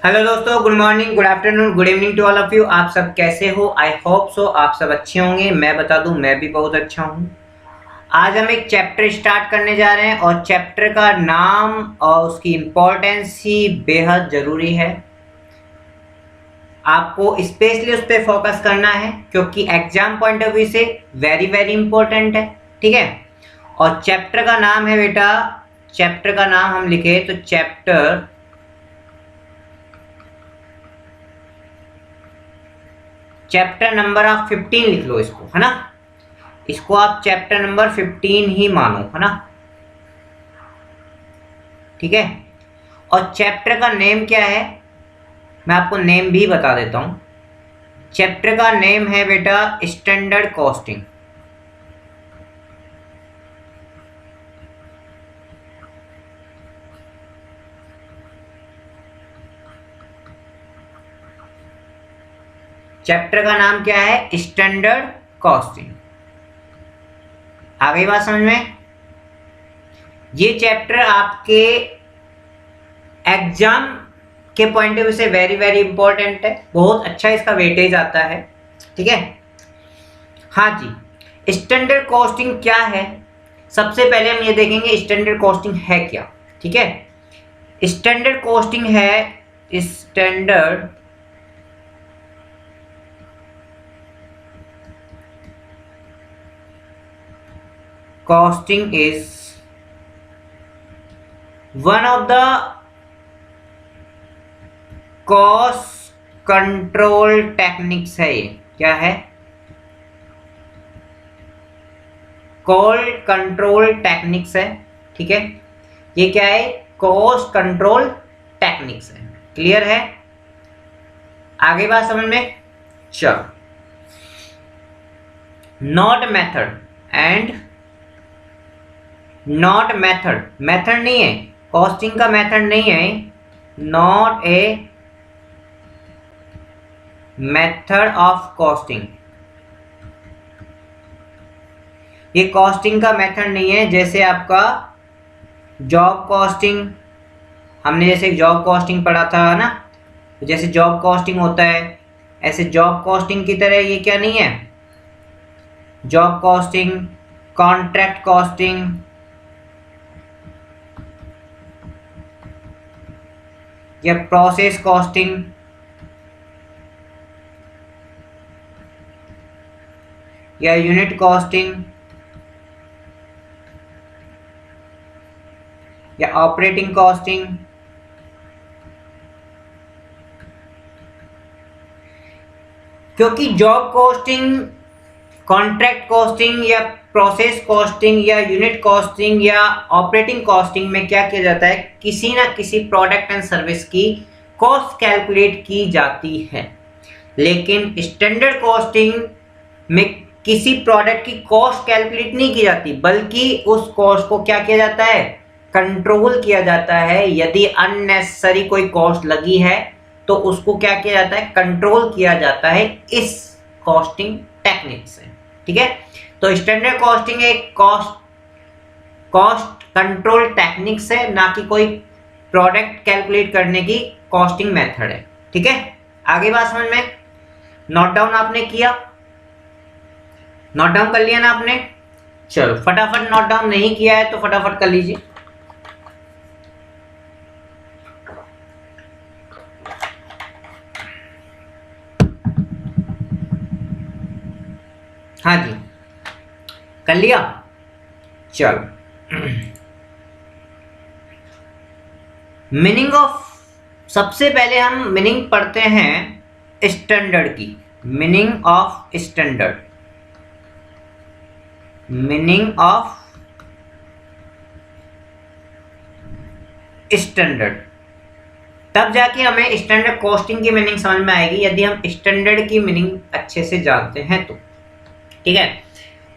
Hello दोस्तों, good morning, good afternoon, good evening to all of you. आप सब कैसे हो? आई होप सो आप सब अच्छे होंगे। मैं बता दूं, मैं भी बहुत अच्छा हूं। आज हम एक चैप्टर स्टार्ट करने जा रहे हैं और चैप्टर का नाम और उसकी इम्पोर्टेंस ही बेहद ज़रूरी है। आपको स्पेशली उस पर फोकस करना है क्योंकि एग्जाम पॉइंट ऑफ व्यू से वेरी वेरी इंपॉर्टेंट है। ठीक है। और चैप्टर का नाम है बेटा, चैप्टर का नाम हम लिखे तो चैप्टर नंबर आप 15 लिख लो इसको, है ना। इसको आप चैप्टर नंबर 15 ही मानो, है ना। ठीक है। और चैप्टर का नेम क्या है, मैं आपको नेम भी बता देता हूं। चैप्टर का नेम है बेटा स्टैंडर्ड कॉस्टिंग। चैप्टर का नाम क्या है? Standard costing. आ गई बात समझ में? ये चैप्टर आपके एग्जाम के पॉइंट ऑफ व्यू से वेरी वेरी इंपॉर्टेंट है। बहुत अच्छा इसका वेटेज आता है। ठीक है। हाँ जी, स्टैंडर्ड कॉस्टिंग क्या है? सबसे पहले हम ये देखेंगे स्टैंडर्ड कॉस्टिंग है क्या। ठीक है। स्टैंडर्ड कॉस्टिंग है, standard costing is one of the cost control techniques है। ये क्या है? कॉस्ट कंट्रोल टेक्निक्स है। ठीक है। ये क्या है? कॉस्ट कंट्रोल टेक्निक्स है। क्लियर है? आगे बात समझ में? चलो, not method and not method, method नहीं है कॉस्टिंग का, मेथड नहीं है। Not a method of costing, ये कॉस्टिंग का मेथड नहीं है। जैसे आपका जॉब कॉस्टिंग, हमने जैसे जॉब कॉस्टिंग पढ़ा था ना, जैसे जॉब कॉस्टिंग होता है, ऐसे जॉब कॉस्टिंग की तरह ये क्या नहीं है। जॉब कॉस्टिंग, कॉन्ट्रैक्ट कॉस्टिंग, या प्रोसेस कॉस्टिंग, या यूनिट कॉस्टिंग, या ऑपरेटिंग कॉस्टिंग, क्योंकि जॉब कॉस्टिंग, कॉन्ट्रैक्ट कॉस्टिंग, या प्रोसेस कॉस्टिंग, या यूनिट कॉस्टिंग, या ऑपरेटिंग कॉस्टिंग में क्या किया जाता है, किसी ना किसी प्रोडक्ट एंड सर्विस की कॉस्ट कैलकुलेट की जाती है। लेकिन स्टैंडर्ड कॉस्टिंग में किसी प्रोडक्ट की कॉस्ट कैलकुलेट नहीं की जाती, बल्कि उस कॉस्ट को क्या किया जाता है, कंट्रोल किया जाता है। यदि अननेसेसरी कोई कॉस्ट लगी है तो उसको क्या किया जाता है, कंट्रोल किया जाता है इस कॉस्टिंग टेक्निक से। ठीक है। तो स्टैंडर्ड कॉस्टिंग एक कॉस्ट कंट्रोल टेक्निक्स है, ना कि कोई प्रोडक्ट कैलकुलेट करने की कॉस्टिंग मेथड है। ठीक है। आगे बात समझ में? नोट डाउन आपने किया? नोट डाउन कर लिया ना आपने? चलो फटाफट, नोट डाउन नहीं किया है तो फटाफट कर लीजिए। हाँ जी, कर लिया? चलो, मीनिंग ऑफ, सबसे पहले हम मीनिंग पढ़ते हैं स्टैंडर्ड की। Meaning of standard, meaning of standard, तब जाके हमें स्टैंडर्ड कॉस्टिंग की मीनिंग समझ में आएगी, यदि हम स्टैंडर्ड की मीनिंग अच्छे से जानते हैं तो। ठीक है।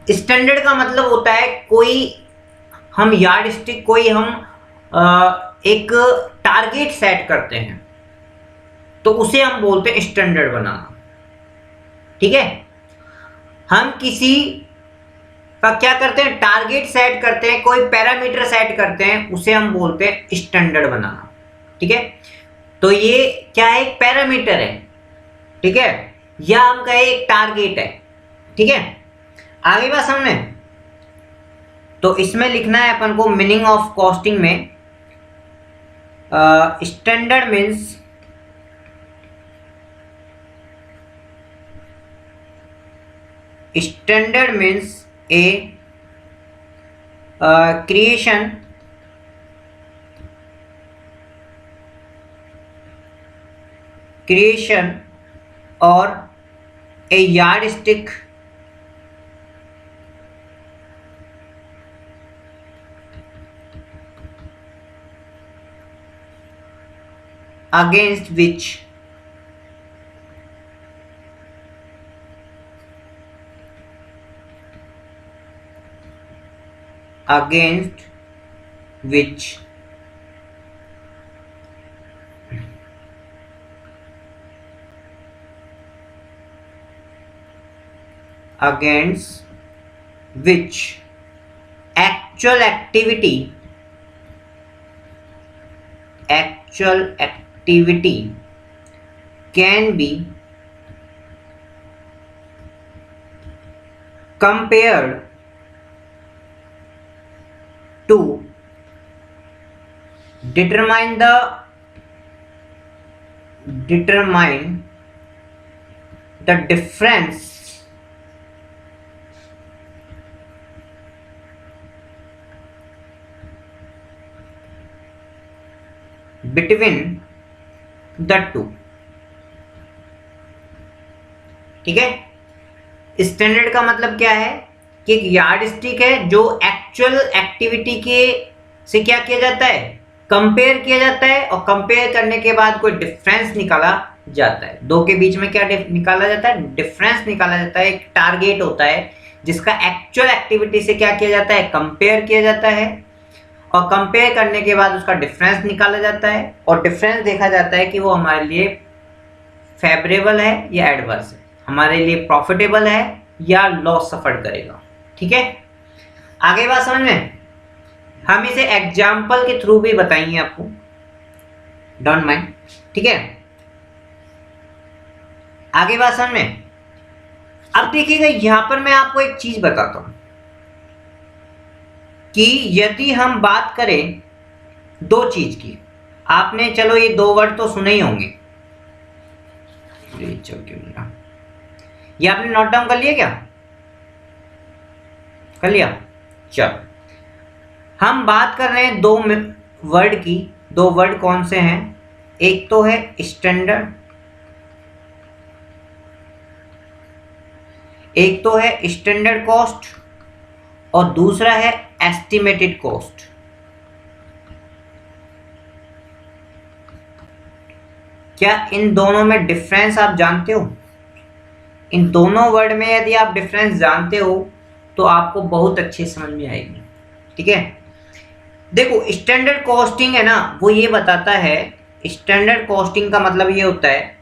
स्टैंडर्ड का मतलब होता है कोई हम यार्ड स्टिक, कोई हम एक टारगेट सेट करते हैं तो उसे हम बोलते हैं स्टैंडर्ड बनाना। ठीक है। हम किसी का क्या करते हैं, टारगेट सेट करते हैं, कोई पैरामीटर सेट करते हैं, उसे हम बोलते हैं स्टैंडर्ड बनाना। ठीक है। तो ये क्या है, एक पैरामीटर है, ठीक है, या हम कहे एक टारगेट है, ठीक है। आगे बात समझ में, तो इसमें लिखना है अपन को मीनिंग ऑफ कॉस्टिंग में, स्टैंडर्ड मीन्स ए क्रिएशन और a yardstick against which actual activity can be compared to determine the difference between the two, ठीक है। स्टैंडर्ड का मतलब क्या है कि एक यार्ड स्टिक है जो एक्चुअल एक्टिविटी के से क्या किया जाता है, कंपेयर किया जाता है, और कंपेयर करने के बाद कोई डिफरेंस निकाला जाता है। दो के बीच में क्या निकाला जाता है, डिफरेंस निकाला जाता है। एक टारगेट होता है जिसका एक्चुअल एक्टिविटी से क्या किया जाता है, कंपेयर किया जाता है, और कंपेयर करने के बाद उसका डिफरेंस निकाला जाता है, और डिफरेंस देखा जाता है कि वो हमारे लिए फेवरेबल है या एडवर्स है, हमारे लिए प्रॉफिटेबल है या लॉस सफर करेगा, ठीक है। आगे बात समझ में, हम इसे एग्जाम्पल के थ्रू भी बताएंगे आपको, डोंट माइंड, ठीक है। आगे बात समझ में, अब देखिएगा यहां पर मैं आपको एक चीज बताता हूं कि यदि हम बात करें दो चीज की, आपने चलो ये दो वर्ड तो सुने ही होंगे, ये आपने नोट डाउन कर लिया क्या, कर लिया, चलो हम बात कर रहे हैं दो वर्ड की। दो वर्ड कौन से हैं, एक तो है स्टैंडर्ड, एक तो है स्टैंडर्ड कॉस्ट और दूसरा है एस्टिमेटेड कॉस्ट। क्या इन दोनों में डिफरेंस आप जानते हो? इन दोनों वर्ड में यदि आप डिफरेंस जानते हो तो आपको बहुत अच्छे समझ में आएगी, ठीक है। देखो स्टैंडर्ड कॉस्टिंग है ना, वो ये बताता है, स्टैंडर्ड कॉस्टिंग का मतलब ये होता है,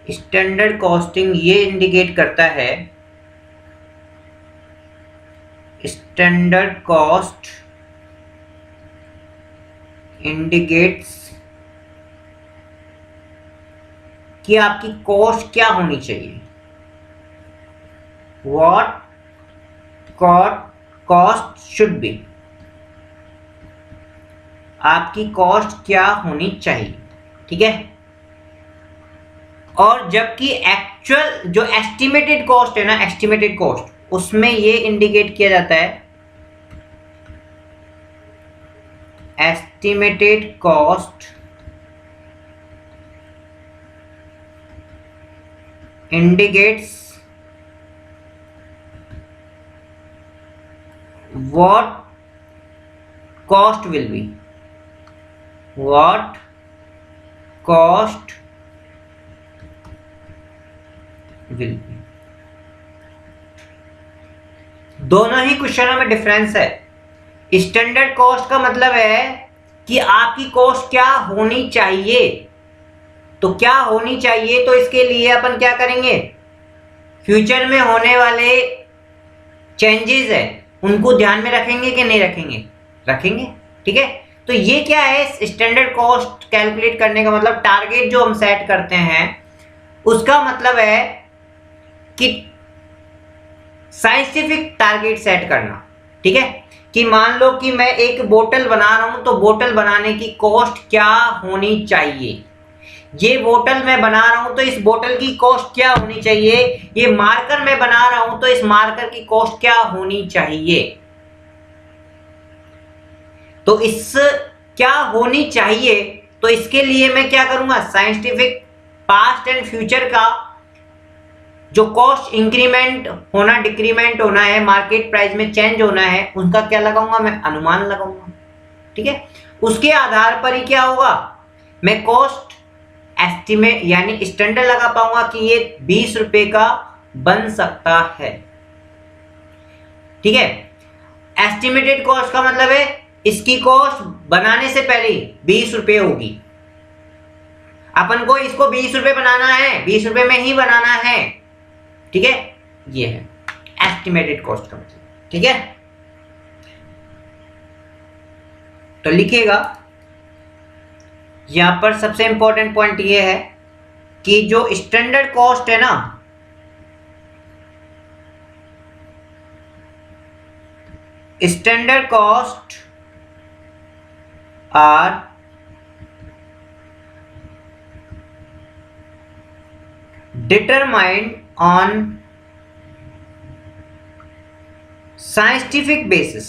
स्टैंडर्ड कॉस्टिंग ये इंडिकेट करता है, स्टैंडर्ड कॉस्ट इंडिकेट्स कि आपकी कॉस्ट क्या होनी चाहिए, व्हाट कॉस्ट शुड बी, आपकी कॉस्ट क्या होनी चाहिए, ठीक है। और जबकि एक्चुअल जो एस्टिमेटेड कॉस्ट है ना, एस्टिमेटेड कॉस्ट, उसमें ये इंडिकेट किया जाता है, estimated cost indicates what cost will be, what cost will be। दोनों ही क्वेश्चनों में डिफरेंस है। स्टैंडर्ड कॉस्ट का मतलब है कि आपकी कॉस्ट क्या होनी चाहिए, तो क्या होनी चाहिए, तो इसके लिए अपन क्या करेंगे, फ्यूचर में होने वाले चेंजेस है उनको ध्यान में रखेंगे कि नहीं रखेंगे, रखेंगे, ठीक है। तो ये क्या है, स्टैंडर्ड कॉस्ट कैलकुलेट करने का मतलब टारगेट जो हम सेट करते हैं उसका मतलब है कि साइंटिफिक टारगेट सेट करना। ठीक है, कि मान लो कि मैं एक बोतल बना रहा हूं तो बोतल बनाने की कॉस्ट क्या होनी चाहिए, ये बोतल मैं बना रहा हूं तो इस बोतल की कॉस्ट क्या होनी चाहिए, ये मार्कर मैं बना रहा हूं तो इस मार्कर की कॉस्ट क्या होनी चाहिए। तो इस क्या होनी चाहिए, तो इसके लिए मैं क्या करूंगा, साइंटिफिक पास्ट एंड फ्यूचर का जो कॉस्ट इंक्रीमेंट होना डिक्रीमेंट होना है, मार्केट प्राइस में चेंज होना है, उनका क्या लगाऊंगा, मैं अनुमान लगाऊंगा। ठीक है, उसके आधार पर ही क्या होगा, मैं कॉस्ट एस्टिमेट यानी स्टैंडर्ड लगा पाऊंगा कि ये 20 रुपए का बन सकता है। ठीक है, एस्टिमेटेड कॉस्ट का मतलब है इसकी कॉस्ट बनाने से पहले 20 रुपए होगी, अपन को इसको 20 रुपए बनाना है, 20 रुपए में ही बनाना है। ठीक है, ये है एस्टिमेटेड कॉस्ट का मतलब। ठीक है, तो लिखिएगा यहां पर सबसे इंपॉर्टेंट पॉइंट ये है कि जो स्टैंडर्ड कॉस्ट है ना, standard cost are determined on scientific basis।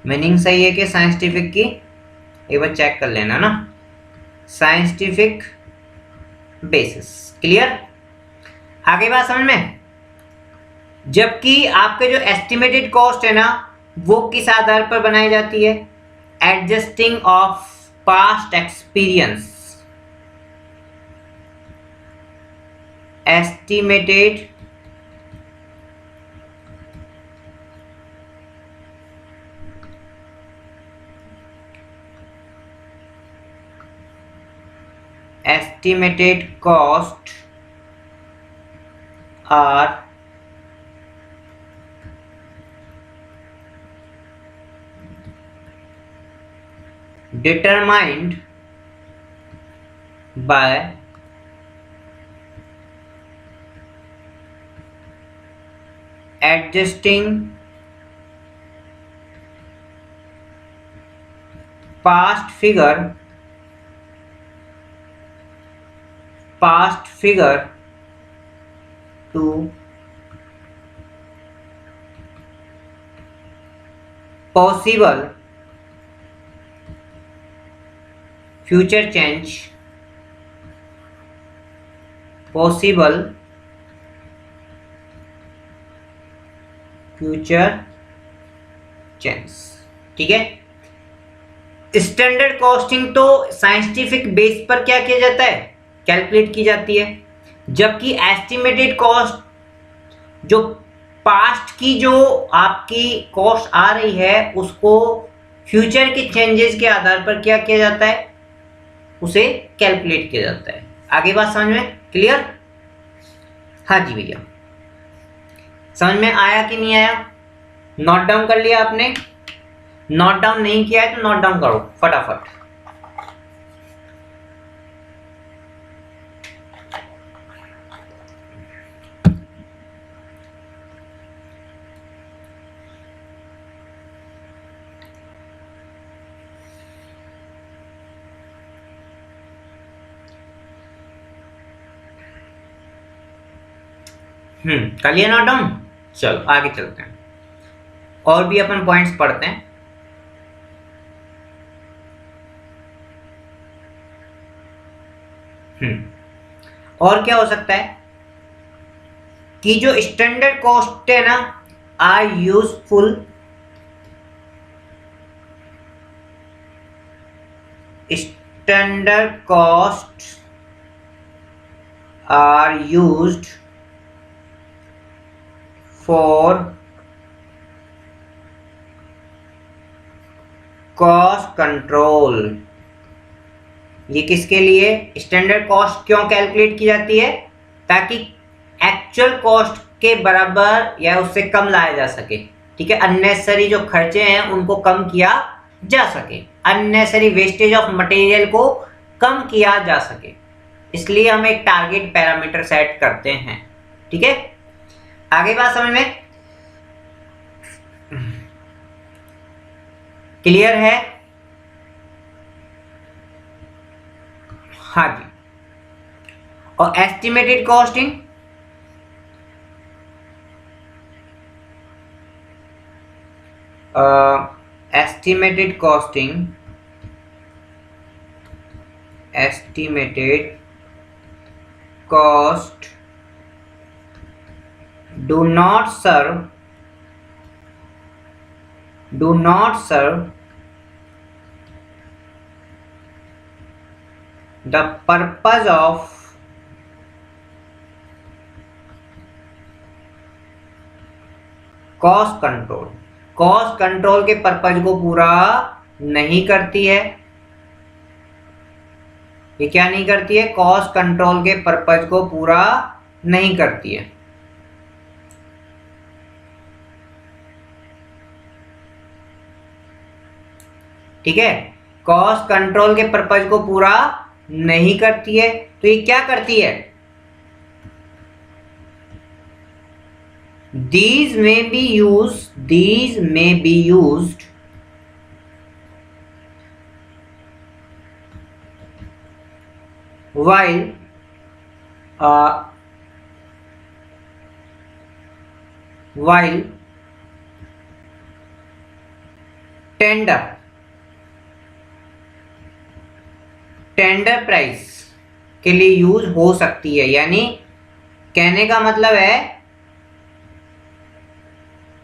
Meaning सही है कि साइंटिफिक की, एक बार चेक कर लेना ना, साइंटिफिक बेसिस। क्लियर, आगे बात समझ में। जबकि आपके जो एस्टिमेटेड कॉस्ट है ना वो किस आधार पर बनाई जाती है, adjusting of past experience. Estimated cost are determined by adjusting past figure to possible future change, possible future change। ठीक है, स्टैंडर्ड कॉस्टिंग तो साइंटिफिक बेस पर क्या किया जाता है, कैलकुलेट की जाती है, जबकि एस्टिमेटेड कॉस्ट जो पास्ट की जो आपकी कॉस्ट आ रही है उसको फ्यूचर के चेंजेस के आधार पर क्या किया जाता है, उसे कैलकुलेट किया जाता है। आगे बात समझ में क्लियर? हाँ जी भैया, समझ में आया कि नहीं आया? नोट डाउन कर लिया आपने? नोट डाउन नहीं किया है तो नोट डाउन करो फटाफट। कर लिया नोट डाउन? चलो आगे चलते हैं और भी अपन पॉइंट्स पढ़ते हैं। और क्या हो सकता है कि जो स्टैंडर्ड कॉस्ट है ना are useful standard cost are used for cost control. ये किसके लिए स्टैंडर्ड कॉस्ट क्यों कैलकुलेट की जाती है? ताकि एक्चुअल कॉस्ट के बराबर या उससे कम लाया जा सके। ठीक है, अननेसेसरी जो खर्चे हैं उनको कम किया जा सके, अननेसेसरी वेस्टेज ऑफ मटेरियल को कम किया जा सके, इसलिए हम एक टारगेट पैरामीटर सेट करते हैं। ठीक है, आगे बात समझ में क्लियर है? हाँ जी। और estimated costing, estimated cost do not serve the purpose of cost control. Cost control के पर्पज को पूरा नहीं करती है। ये क्या नहीं करती है? कॉस्ट कंट्रोल के पर्पज को पूरा नहीं करती है। ठीक है, कॉस्ट कंट्रोल के पर्पज को पूरा नहीं करती है, तो ये क्या करती है? These may be used while tender price के लिए यूज हो सकती है। यानी कहने का मतलब है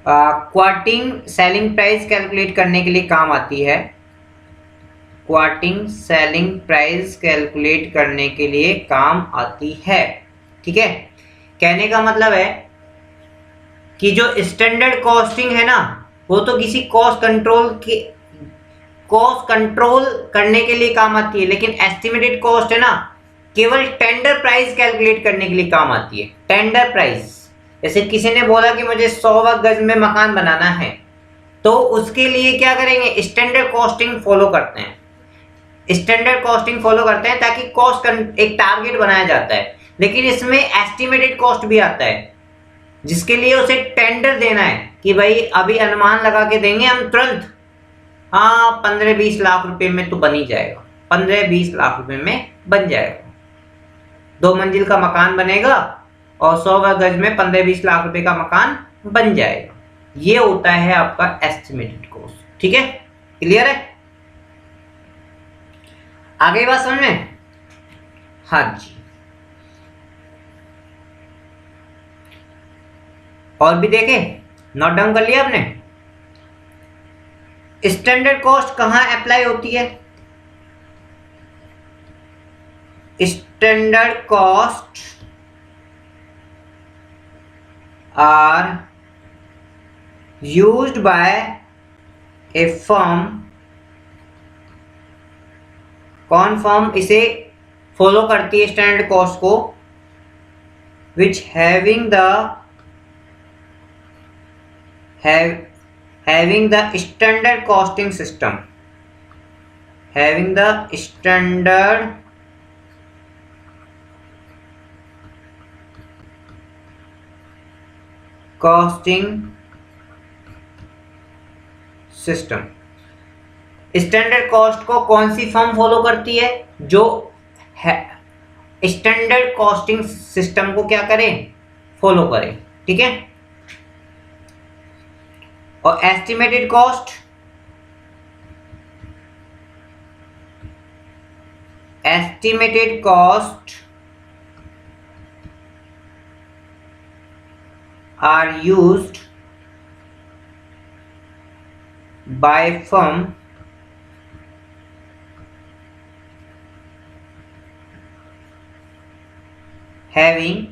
क्वार्टिंग सेलिंग प्राइस कैलकुलेट करने के लिए काम आती है। क्वार्टिंग सेलिंग प्राइस कैलकुलेट करने के लिए काम आती है। ठीक है, कहने का मतलब है कि जो स्टैंडर्ड कॉस्टिंग है ना, वो तो किसी कॉस्ट कंट्रोल करने के लिए काम आती है, लेकिन एस्टिमेटेड कॉस्ट है ना, केवल टेंडर प्राइस कैलकुलेट करने के लिए काम आती है। टेंडर प्राइस, जैसे किसी ने बोला कि मुझे 100 गज में मकान बनाना है, तो उसके लिए क्या करेंगे? स्टैंडर्ड कॉस्टिंग फॉलो करते हैं। स्टैंडर्ड कॉस्टिंग फॉलो करते हैं ताकि कॉस्ट एक टारगेट बनाया जाता है। लेकिन इसमें एस्टिमेटेड कॉस्ट भी आता है, जिसके लिए उसे टेंडर देना है कि भाई अभी अनुमान लगा के देंगे हम तुरंत, हाँ 15-20 लाख रुपए में तो बन ही जाएगा, 15-20 लाख रुपए में बन जाएगा, 2 मंजिल का मकान बनेगा और 100 गज में 15-20 लाख रुपए का मकान बन जाएगा। ये होता है आपका एस्टिमेटेड कॉस्ट। ठीक है, क्लियर है? आगे बात समझ में? हाँ जी। और भी देखे, नोट डाउन कर लिया आपने? स्टैंडर्ड कॉस्ट कहां अप्लाई होती है? Standard cost are used by a firm. कौन फर्म इसे फॉलो करती है स्टैंडर्ड कॉस्ट को? Which having the standard costing system, having the standard costing system. Standard cost को कौन सी फर्म फॉलो करती है? जो स्टैंडर्ड कॉस्टिंग सिस्टम को क्या करें? फॉलो करें। ठीक है, और estimated cost, are used by firm having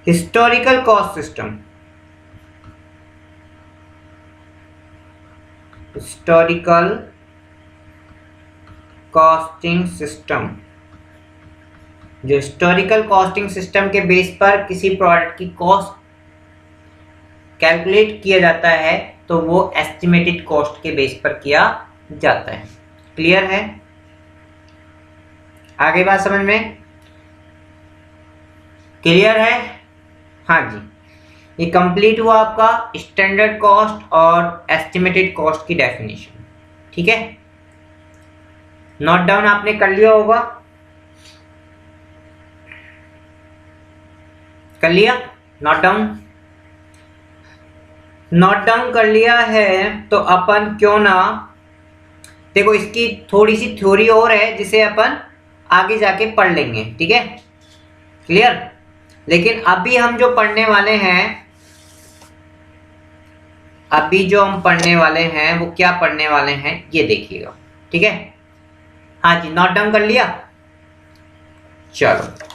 historical cost system, historical costing system जो हिस्टोरिकल कॉस्टिंग सिस्टम के बेस पर किसी प्रोडक्ट की कॉस्ट कैलकुलेट किया जाता है तो वो एस्टिमेटेड कॉस्ट के बेस पर किया जाता है। क्लियर है? आगे बात समझ में क्लियर है? हाँ जी, ये कंप्लीट हुआ आपका स्टैंडर्ड कॉस्ट और एस्टिमेटेड कॉस्ट की डेफिनेशन। ठीक है, नोट डाउन आपने कर लिया होगा, कर लिया? नोट डाउन कर लिया है तो अपन क्यों ना, देखो इसकी थोड़ी सी थ्योरी और है जिसे अपन आगे जाके पढ़ लेंगे। ठीक है, क्लियर? लेकिन अभी हम जो पढ़ने वाले हैं, अभी जो हम पढ़ने वाले हैं वो क्या पढ़ने वाले हैं ये देखिएगा। ठीक है, हाँ जी, नोट डाउन कर लिया? चलो,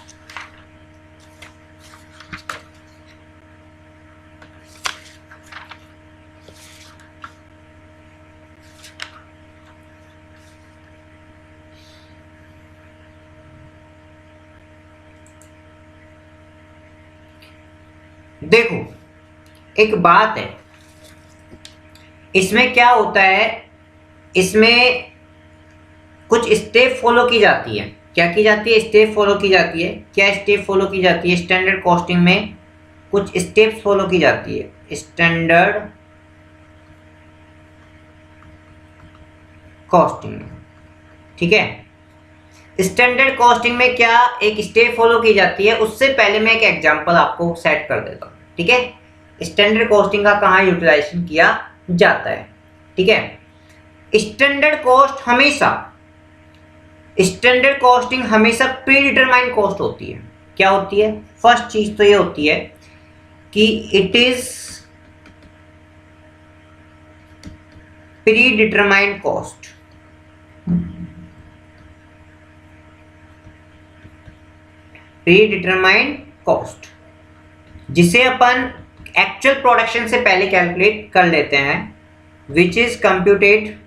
देखो एक बात है, इसमें क्या होता है, इसमें कुछ स्टेप फॉलो की जाती है। क्या की जाती है? स्टेप फॉलो की जाती है। क्या स्टेप फॉलो की जाती है? स्टैंडर्ड कॉस्टिंग में कुछ स्टेप्स फॉलो की जाती है। स्टैंडर्ड कॉस्टिंग, ठीक है, स्टैंडर्ड कॉस्टिंग में क्या एक स्टेप फॉलो की जाती है, उससे पहले मैं एक एग्जांपल आपको सेट कर देता हूँ। ठीक है, स्टैंडर्ड कॉस्टिंग का कहाँ यूटिलाइजेशन किया जाता है। ठीक है, स्टैंडर्ड कॉस्टिंग हमेशा प्री डिटरमाइंड कॉस्ट होती है। क्या होती है? फर्स्ट चीज तो ये होती है कि it is pre determined cost. Pre determined cost जिसे अपन एक्चुअल प्रोडक्शन से पहले कैलकुलेट कर लेते हैं, which is computed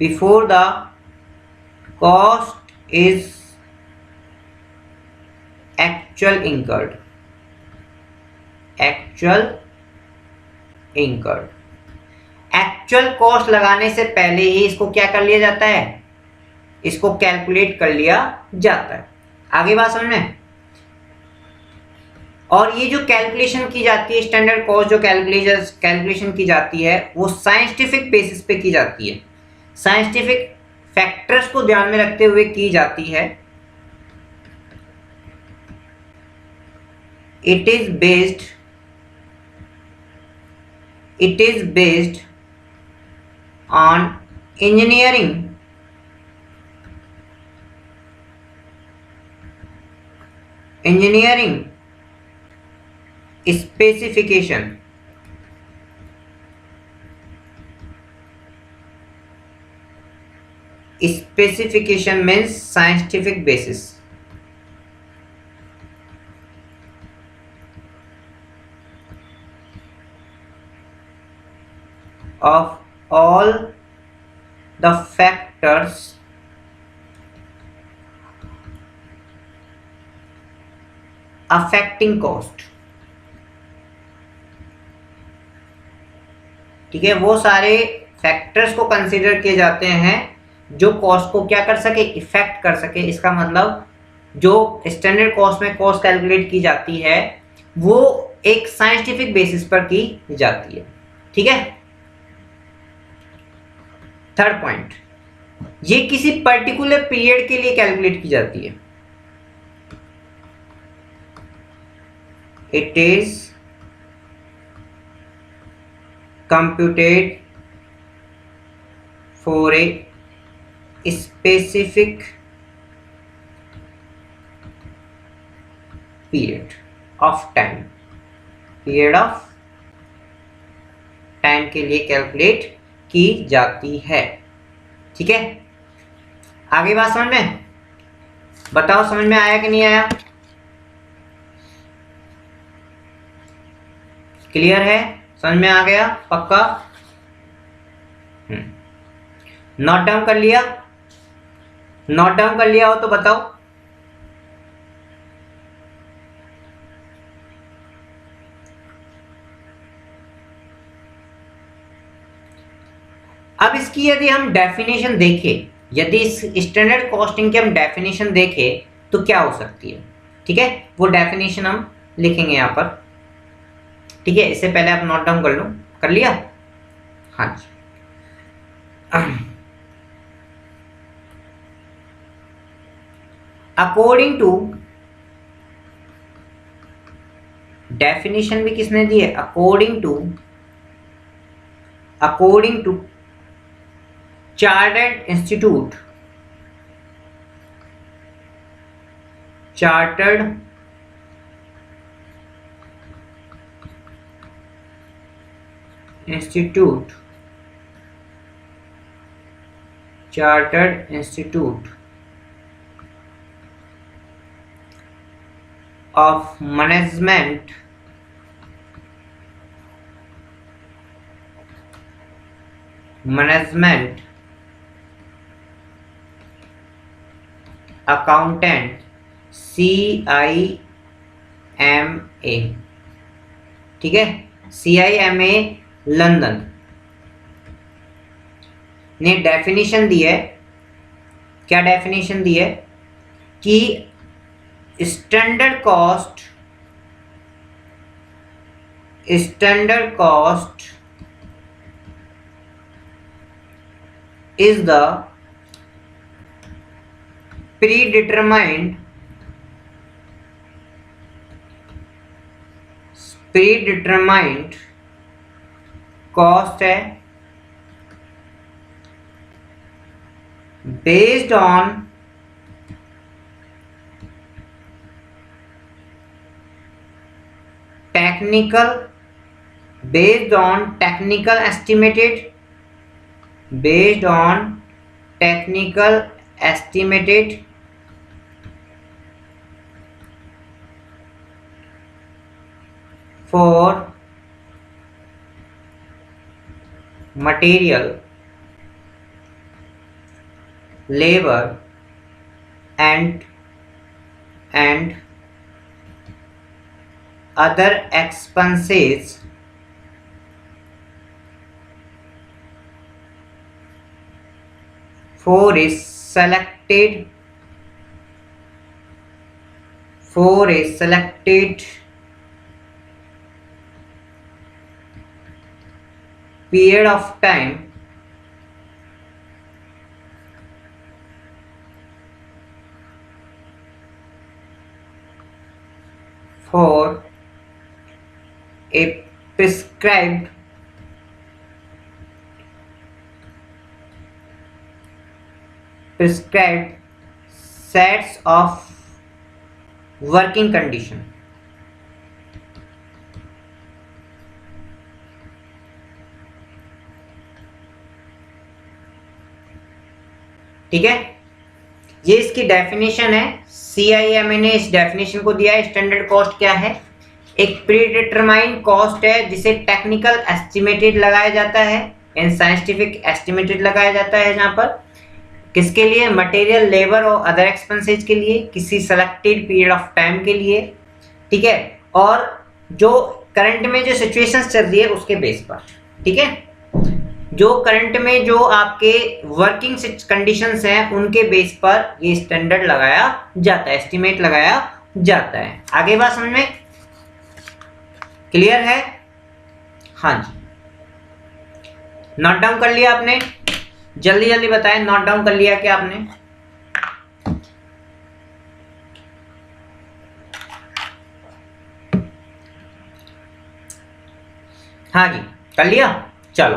before the cost is actual incurred। Actual cost लगाने से पहले ही इसको क्या कर लिया जाता है? इसको कैलकुलेट कर लिया जाता है। आगे बात समझ में? और ये जो कैलकुलेशन की जाती है, स्टैंडर्ड कॉस्ट जो कैलकुलेशन की जाती है, वो साइंटिफिक बेसिस पे की जाती है। साइंटिफिक फैक्टर्स को ध्यान में रखते हुए की जाती है। It is based on engineering specification। Specification means scientific basis of all the factors affecting cost। ठीक है, वो सारे फैक्टर्स को कंसीडर किए जाते हैं जो कॉस्ट को क्या कर सके? इफेक्ट कर सके। इसका मतलब जो स्टैंडर्ड कॉस्ट में कॉस्ट कैलकुलेट की जाती है वो एक साइंटिफिक बेसिस पर की जाती है। ठीक है, थर्ड पॉइंट, ये किसी पर्टिकुलर पीरियड के लिए कैलकुलेट की जाती है। It is computed for a specific period of time के लिए कैलकुलेट की जाती है। ठीक है, आगे बात समझ में? बताओ समझ में आया कि नहीं आया? क्लियर है? समझ में आ गया? पक्का? नोट डाउन कर लिया? नोट डाउन कर लिया हो तो बताओ। अब इसकी यदि हम डेफिनेशन देखें, यदि इस स्टैंडर्ड कॉस्टिंग की हम डेफिनेशन देखें तो क्या हो सकती है, ठीक है? वो डेफिनेशन हम लिखेंगे यहाँ पर, ठीक है? इससे पहले आप नोट डाउन कर लो। कर लिया? हाँ जी। अकॉर्डिंग टू, डेफिनेशन भी किसने दी है? According to chartered institute of management accountant CIMA, ठीक है? CIMA लंदन ने डेफिनेशन दी है। क्या डेफिनेशन दी है? कि standard cost is the predetermined cost है based on technical estimated for material, labor and other expenses for a selected period of time for a prescribed sets of working condition, ठीक है? ये इसकी डेफिनेशन है। CIMA ने इस definition को दिया है। स्टैंडर्ड कॉस्ट क्या है? एक प्रीडिटरमाइंड कॉस्ट है जिसे टेक्निकल एस्टिमेटेड लगाया जाता है एंड साइंटिफिक एस्टिमेटेड लगाया जाता है। जहां पर किसके लिए? मटेरियल, लेबर और अदर एक्सपेंसेस के लिए, किसी सेलेक्टेड पीरियड ऑफ टाइम के लिए, ठीक है? और जो करंट में जो सिचुएशंस चल रही है उसके बेस पर, ठीक है? जो करंट में जो आपके वर्किंग कंडीशंस हैं उनके बेस पर ये स्टैंडर्ड लगाया जाता है, एस्टिमेट लगाया जाता है। आगे बात समझ में क्लियर है? हाँ जी। नोट डाउन कर लिया आपने? जल्दी जल्दी बताएं, नोट डाउन कर लिया क्या आपने? हाँ जी, कर लिया? चलो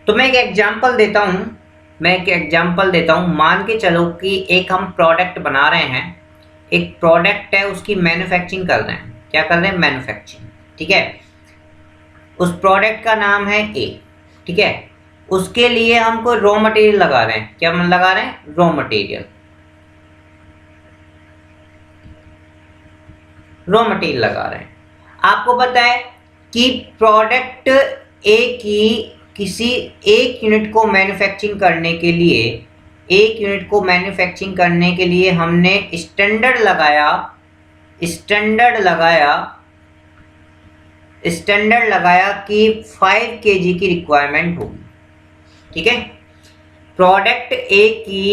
तो मैं एक एग्जांपल देता हूं। मान के चलो कि एक हम प्रोडक्ट बना रहे हैं। एक प्रोडक्ट है, उसकी मैन्युफैक्चरिंग कर रहे हैं। क्या कर रहे हैं? मैन्युफैक्चरिंग, ठीक है? उस प्रोडक्ट का नाम है ए, ठीक है? उसके लिए हम कोई रॉ मटेरियल लगा रहे हैं। क्या हम लगा रहे हैं? Raw material. रॉ मटेरियल लगा रहे हैं। आपको पता है कि प्रोडक्ट ए की किसी एक यूनिट को मैन्युफैक्चरिंग करने के लिए हमने स्टैंडर्ड लगाया कि 5 kg की रिक्वायरमेंट होगी। ठीक है, प्रोडक्ट ए की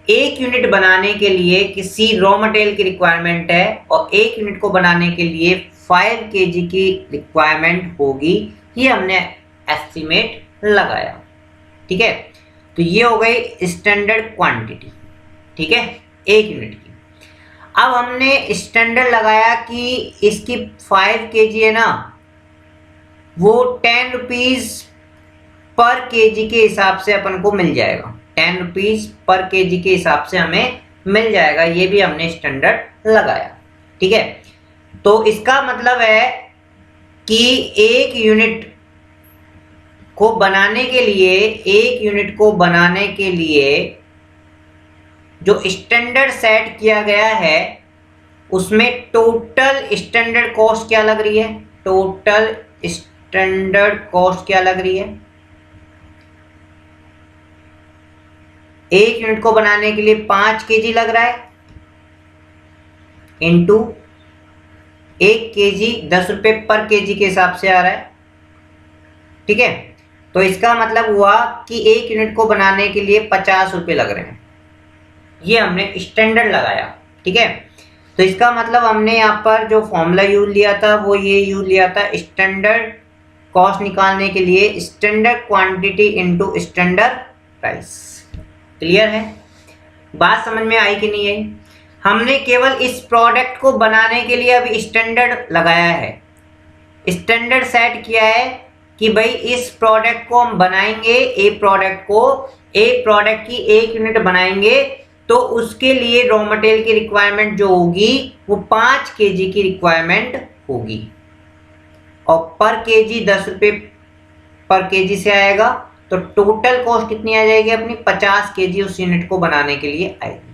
एक यूनिट बनाने के लिए किसी रॉ मटेरियल की रिक्वायरमेंट है और एक यूनिट को बनाने के लिए 5 kg की रिक्वायरमेंट होगी, ये हमने एस्टिमेट लगाया। ठीक है, तो ये हो गई स्टैंडर्ड क्वांटिटी। ठीक है, एक यूनिट की। अब हमने स्टैंडर्ड लगाया कि इसकी 5 kg है ना, वो 10 रुपीज पर केजी के हिसाब से अपन को मिल जाएगा। 10 रुपीज पर केजी के हिसाब से हमें मिल जाएगा, ये भी हमने स्टैंडर्ड लगाया। ठीक है, तो इसका मतलब है कि एक यूनिट को बनाने के लिए जो स्टैंडर्ड सेट किया गया है उसमें टोटल स्टैंडर्ड कॉस्ट क्या लग रही है? टोटल स्टैंडर्ड कॉस्ट क्या लग रही है? एक यूनिट को बनाने के लिए 5 kg लग रहा है इंटू 1 kg 10 रुपए पर केजी के हिसाब से आ रहा है। ठीक है, तो इसका मतलब हुआ कि एक यूनिट को बनाने के लिए 50 रुपए लग रहे हैं, ये हमने स्टैंडर्ड लगाया। ठीक है, तो इसका मतलब हमने यहाँ पर जो फॉर्मूला यूज लिया था वो ये यूज लिया था, स्टैंडर्ड कॉस्ट निकालने के लिए standard quantity into standard price. Clear है? बात समझ में आई कि नहीं आई? हमने केवल इस प्रोडक्ट को बनाने के लिए अभी स्टैंडर्ड लगाया है, स्टैंडर्ड सेट किया है कि भाई इस प्रोडक्ट को हम बनाएंगे, ए प्रोडक्ट की एक यूनिट बनाएंगे तो उसके लिए रॉ मटेरियल की रिक्वायरमेंट जो होगी वो 5 kg की रिक्वायरमेंट होगी और पर केजी 10 रुपए पर केजी से आएगा, तो टोटल कॉस्ट कितनी आ जाएगी अपनी? 50 kg उस यूनिट को बनाने के लिए आएगी।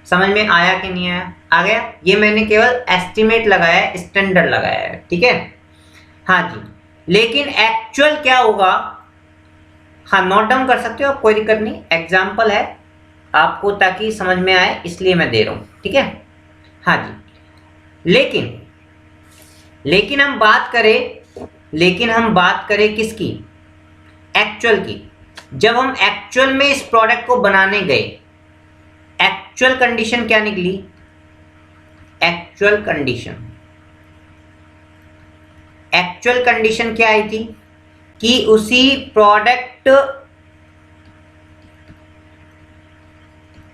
समझ में आया कि नहीं आया? आ गया? ये मैंने केवल एस्टिमेट लगाया है, स्टैंडर्ड लगाया है। ठीक है, हाँ जी। लेकिन एक्चुअल क्या होगा? हाँ, नोट डाउन कर सकते हो, कोई दिक्कत नहीं, एग्जाम्पल है आपको ताकि समझ में आए इसलिए मैं दे रहा हूं। ठीक है, हाँ जी। लेकिन हम बात करें किसकी? एक्चुअल की। जब हम एक्चुअल में इस प्रोडक्ट को बनाने गए, एक्चुअल कंडीशन क्या निकली? एक्चुअल कंडीशन क्या आई थी कि उसी प्रोडक्ट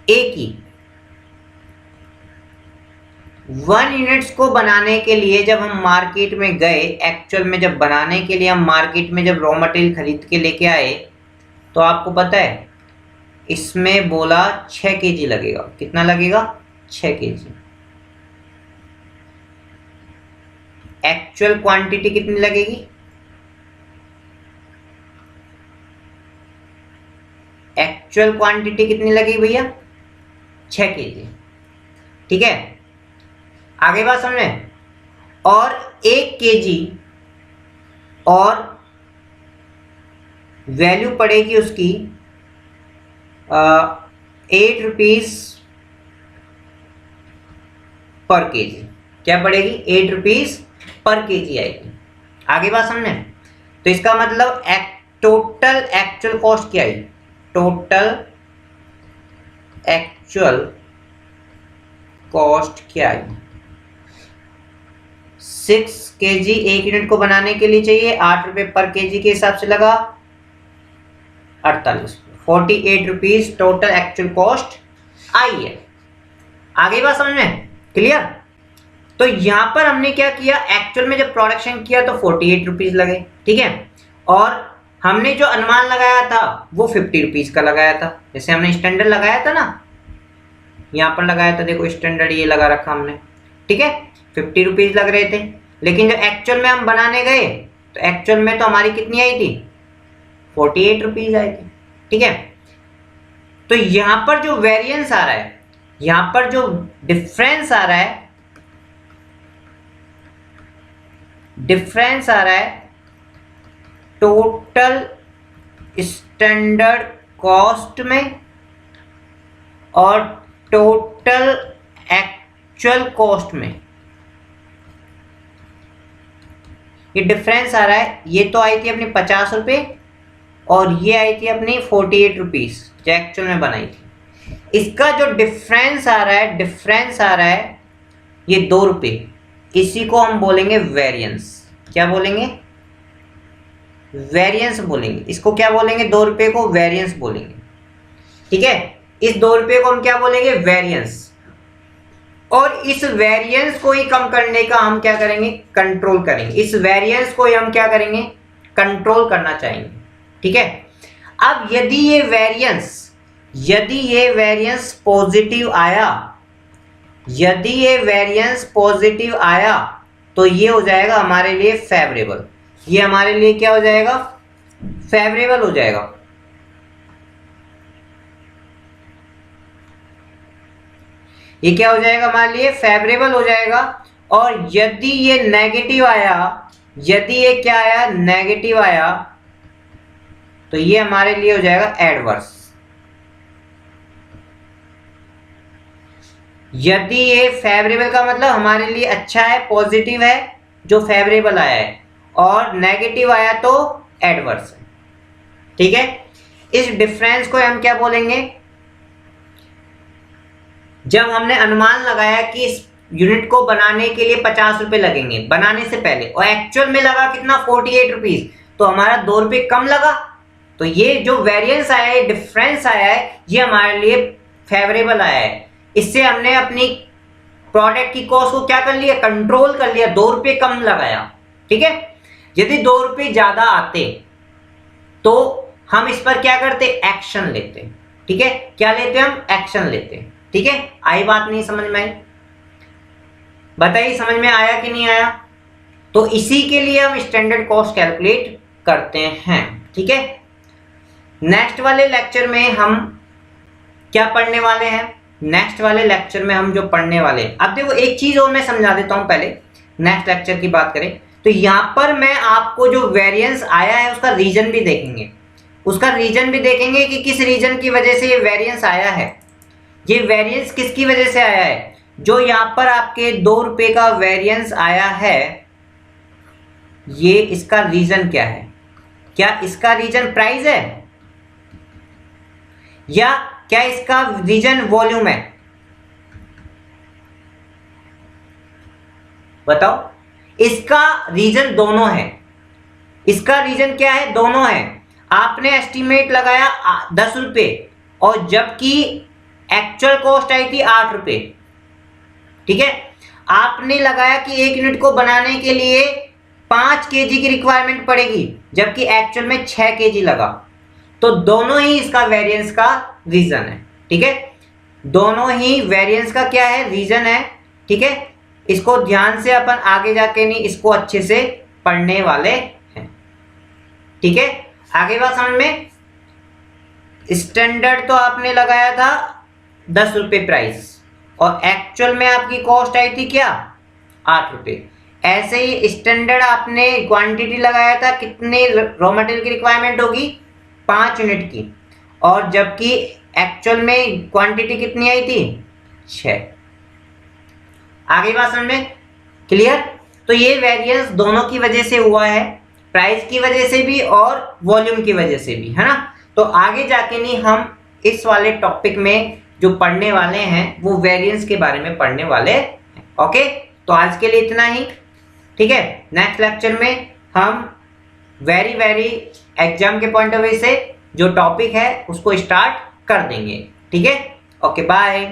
ए की 1 यूनिट्स को बनाने के लिए जब हम मार्केट में गए, एक्चुअल में जब बनाने के लिए हम मार्केट में जब रॉ मटेरियल खरीद के लेके आए, तो आपको पता है इसमें बोला 6 kg लगेगा। कितना लगेगा? 6 kg। एक्चुअल क्वांटिटी कितनी लगेगी? एक्चुअल क्वांटिटी कितनी लगेगी भैया? 6 kg। ठीक है, आगे बात समझे? और 1 kg और वैल्यू पड़ेगी उसकी 8 रुपीज पर केजी। क्या पड़ेगी? 8 रुपीज पर केजी आएगी। आगे बात समझे? तो इसका मतलब टोटल एक्चुअल कॉस्ट क्या आई? टोटल एक्चुअल कॉस्ट क्या आई? 6 kg एक यूनिट को बनाने के लिए चाहिए, 8 रुपए पर केजी के हिसाब से लगा 48 रुपीज टोटल एक्चुअल कॉस्ट आई है। आगे बात समझ में? क्लियर? तो यहां पर हमने क्या किया, एक्चुअल में जब प्रोडक्शन किया तो 48 रुपीज लगे। ठीक है, और हमने जो अनुमान लगाया था वो 50 रुपीज का लगाया था। जैसे हमने स्टैंडर्ड लगाया था ना, यहां पर लगाया था, देखो स्टैंडर्ड ये लगा रखा हमने। ठीक है, 50 रुपीज लग रहे थे, लेकिन जब एक्चुअल में हम बनाने गए तो एक्चुअल में तो हमारी कितनी आई थी? 48 रुपीज आई थी। ठीक है, तो यहां पर जो वेरिएंस आ रहा है, यहां पर जो डिफरेंस आ रहा है डिफरेंस आ रहा है टोटल स्टैंडर्ड कॉस्ट में और टोटल एक्चुअल कॉस्ट में। ये डिफरेंस आ रहा है, ये तो आई थी अपनी 50 रुपये और ये आई थी अपनी 48 रुपीज़ जो एक्चुअल में बनाई थी। इसका जो डिफरेंस आ रहा है ये 2 रुपये, इसी को हम बोलेंगे वेरिएंस। क्या बोलेंगे? वेरिएंस बोलेंगे। इसको क्या बोलेंगे? 2 रुपये को वेरिएंस बोलेंगे। ठीक है, इस 2 रुपये को हम क्या बोलेंगे? वेरिएंस। और इस वेरिएंस को ही कम करने का हम क्या करेंगे? कंट्रोल करेंगे। इस वेरिएंस को ही हम क्या करेंगे? कंट्रोल करना चाहेंगे। ठीक है, अब यदि ये वेरिएंस पॉजिटिव आया, तो ये हो जाएगा हमारे लिए फेवरेबल। ये हमारे लिए क्या हो जाएगा? फेवरेबल हो जाएगा। ये क्या हो जाएगा? हमारे लिए फेवरेबल हो जाएगा। और यदि ये नेगेटिव आया, यदि ये क्या आया? नेगेटिव आया, तो ये हमारे लिए हो जाएगा एडवर्स। यदि ये फेवरेबल का मतलब हमारे लिए अच्छा है, पॉजिटिव है, जो फेवरेबल आया है, और नेगेटिव आया तो एडवर्स है। ठीक है, इस डिफरेंस को हम क्या बोलेंगे? जब हमने अनुमान लगाया कि इस यूनिट को बनाने के लिए 50 रुपए लगेंगे बनाने से पहले, और एक्चुअल में लगा कितना? 48 रुपीज, तो हमारा 2 रुपये कम लगा। तो ये जो वेरिएंस आया है, डिफरेंस आया है, ये हमारे लिए फेवरेबल आया है। इससे हमने अपनी प्रोडक्ट की कॉस्ट को क्या कर लिया? कंट्रोल कर लिया, 2 रुपये कम लगाया। ठीक है, यदि 2 रुपये ज्यादा आते तो हम इस पर क्या करते? एक्शन लेते। ठीक है, क्या लेते? हम एक्शन लेते। ठीक है, आई बात नहीं समझ में आई? बताइए समझ में आया कि नहीं आया? तो इसी के लिए हम स्टैंडर्ड कॉस्ट कैलकुलेट करते हैं। ठीक है, नेक्स्ट वाले लेक्चर में हम क्या पढ़ने वाले हैं? नेक्स्ट वाले लेक्चर में हम जो पढ़ने वाले हैं, अब देखो एक चीज और मैं समझा देता हूं पहले, नेक्स्ट लेक्चर की बात करें तो यहां पर मैं आपको जो वेरिएंस आया है उसका रीजन भी देखेंगे। कि किस रीजन की वजह से ये वेरिएंस आया है। ये वेरिएंस किसकी वजह से आया है? जो यहां पर आपके 2 रुपये का वेरिएंस आया है, ये इसका रीजन क्या है? क्या इसका रीजन प्राइस है, या क्या इसका रीजन वॉल्यूम है? बताओ। इसका रीजन दोनों है। इसका रीजन क्या है? दोनों है। आपने एस्टीमेट लगाया 10 रुपये और जबकि एक्चुअल कॉस्ट आई थी 8 रुपये। ठीक है, आपने लगाया कि एक यूनिट को बनाने के लिए 5 केजी की रिक्वायरमेंट पड़ेगी, जबकि एक्चुअल में 6 केजी लगा। तो दोनों ही इसका वेरिएंस का रीजन है। ठीक है, दोनों ही वेरिएंस का क्या है? रीजन है। ठीक है, इसको ध्यान से अपन आगे जाके नहीं, इसको अच्छे से पढ़ने वाले हैं। ठीक है, आगे बात समझ में? स्टैंडर्ड तो आपने लगाया था 10 रुपये प्राइस और एक्चुअल में आपकी कॉस्ट आई थी क्या? 8 रुपये। ऐसे ही स्टैंडर्ड आपने क्वांटिटी लगाया था, कितने रॉ मटेरियल की रिक्वायरमेंट होगी? 5 यूनिट की, और जबकि एक्चुअल में क्वांटिटी कितनी आई थी? 6। आगे बात समझ में? क्लियर? तो ये वेरिएंस दोनों की वजह से हुआ है, प्राइस की वजह से भी और वॉल्यूम की वजह से भी, है ना। तो आगे जाके नहीं हम इस वाले टॉपिक में जो पढ़ने वाले हैं वो वेरिएंस के बारे में पढ़ने वाले हैं। ओके, तो आज के लिए इतना ही। ठीक है, नेक्स्ट लेक्चर में हम वेरी एग्जाम के पॉइंट ऑफ व्यू से जो टॉपिक है उसको स्टार्ट कर देंगे। ठीक है, ओके, बाय।